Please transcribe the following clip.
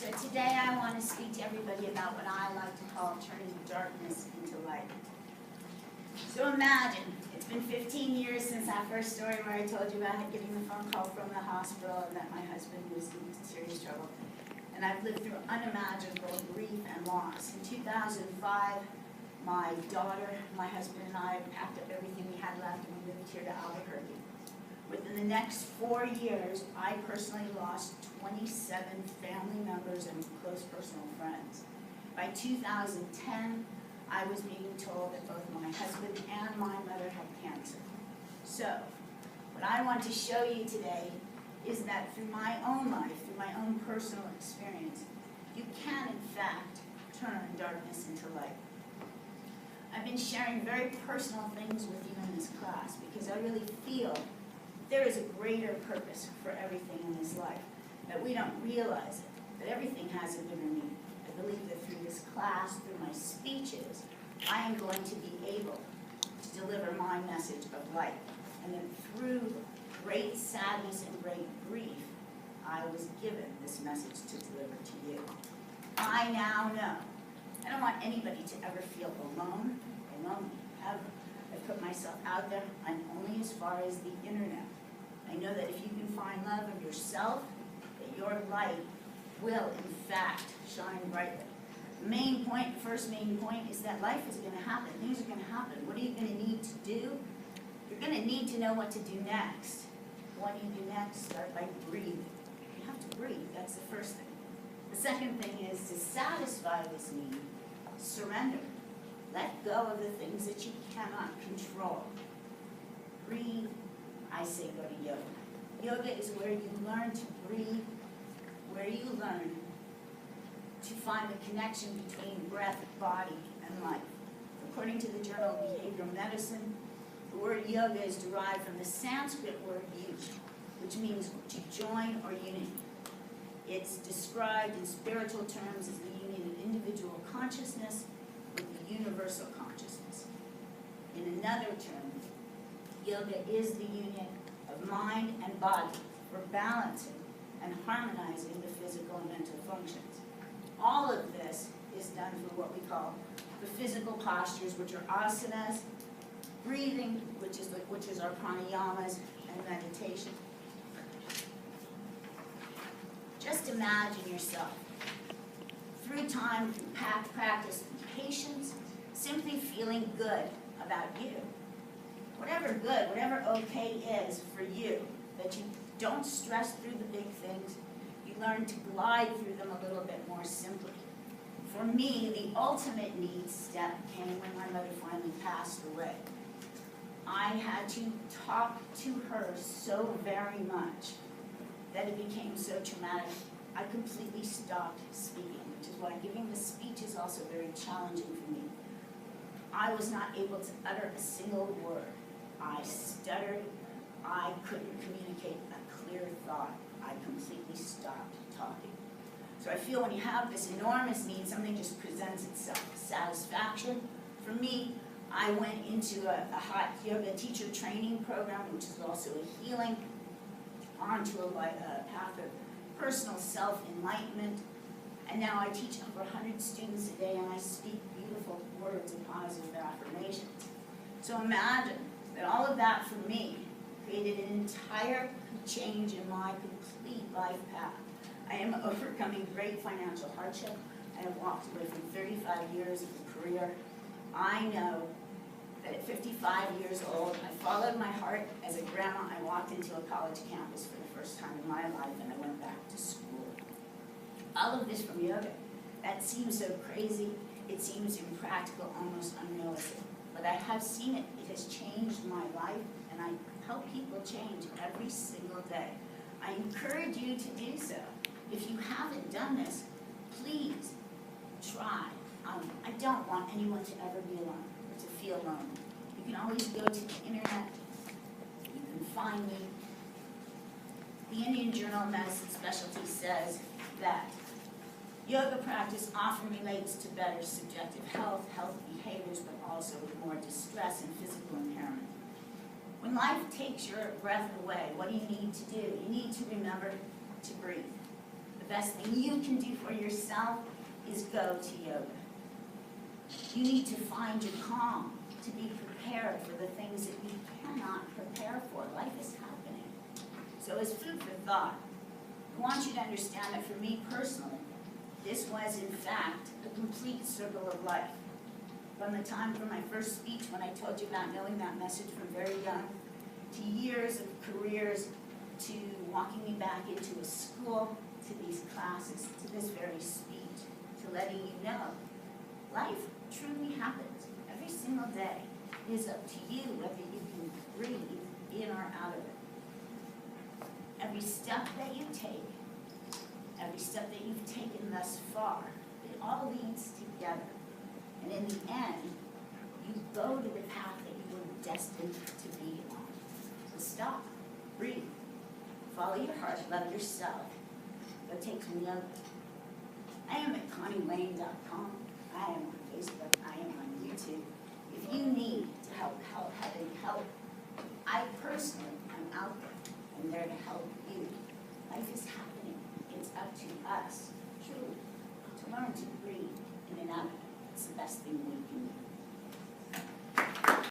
So today I want to speak to everybody about what I like to call turning darkness into light. So imagine, it's been 15 years since that first story where I told you about getting the phone call from the hospital and that my husband was in serious trouble. And I've lived through unimaginable grief and loss. In 2005, my daughter, my husband, and I packed up everything we had left and we moved here to Albuquerque. Within the next 4 years, I personally lost 27 family members and close personal friends. By 2010, I was being told that both my husband and my mother had cancer. So, what I want to show you today is that through my own life, through my own personal experience, you can, in fact, turn darkness into light. I've been sharing very personal things with you in this class because I really feel there is a greater purpose for everything in this life, that we don't realize it, but everything has a bigger meaning. I believe that through this class, through my speeches, I am going to be able to deliver my message of light. And then through great sadness and great grief, I was given this message to deliver to you. I now know I don't want anybody to ever feel alone or lonely, ever. I put myself out there. I'm only as far as the internet. I know that if you can find love of yourself, that your light will, in fact, shine brightly. The main point, the first main point, is that life is going to happen. Things are going to happen. What are you going to need to do? You're going to need to know what to do next. What do you do next? Start by breathing. You have to breathe. That's the first thing. The second thing is to satisfy this need, surrender. Let go of the things that you cannot control. Breathe. I say go to yoga. Yoga is where you learn to breathe, where you learn to find the connection between breath, body, and life. According to the Journal of Behavioral Medicine, the word yoga is derived from the Sanskrit word yuj, which means to join or unity. It's described in spiritual terms as the union of individual consciousness with the universal consciousness. In another term, yoga is the union of mind and body for balancing and harmonizing the physical and mental functions. All of this is done through what we call the physical postures, which are asanas, breathing, which is our pranayamas, and meditation. Just imagine yourself, through time, through practice, and patience, simply feeling good about you. Whatever good, whatever okay is for you, that you don't stress through the big things, you learn to glide through them a little bit more simply. For me, the ultimate need step came when my mother finally passed away. I had to talk to her so very much that it became so traumatic, I completely stopped speaking, which is why giving the speech is also very challenging for me. I was not able to utter a single word. I stuttered. I couldn't communicate a clear thought. I completely stopped talking. So I feel when you have this enormous need, something just presents itself. Satisfaction. For me, I went into a hot yoga teacher training program, which is also a healing, onto a path of personal self-enlightenment. And now I teach over 100 students a day, and I speak beautiful words of positive affirmations. So imagine that all of that for me created an entire change in my complete life path. I am overcoming great financial hardship. I have walked away from 35 years of a career. I know that at 55 years old, I followed my heart. As a grandma, I walked into a college campus for the first time in my life, and I went back to school. All of this from yoga. That seems so crazy. It seems impractical, almost unrealistic. But I have seen it. It has changed my life, and I help people change every single day. I encourage you to do so. If you haven't done this, please try. I don't want anyone to ever be alone or to feel lonely. You can always go to the internet. You can find me. The Indian Journal of Medicine Specialty says that yoga practice often relates to better subjective health, healthy behaviors, but also with more distress and physical impairment. When life takes your breath away, what do you need to do? You need to remember to breathe. The The best thing you can do for yourself is go to yoga. You need to find your calm, to be prepared for the things that you cannot prepare for. Life is happening. So as food for thought, I want you to understand that for me personally, this was in fact a complete circle of life. From the time for my first speech when I told you about knowing that message from very young, to years of careers, to walking me back into a school, to these classes, to this very speech, to letting you know, life truly happens every single day. It is up to you whether you can breathe in or out of it. Every step that you take, every step that you've taken thus far, it all leads together. And in the end, you go to the path that you were destined to be on. So stop, breathe, follow your heart, love yourself. Go take some yoga. I am at ConnieLane.com. I am on Facebook. I am on YouTube. If you need to help, having help, I personally am out there. I'm there to help you. Life is happening. It's up to us, truly, to learn to breathe in and out. It's the best thing we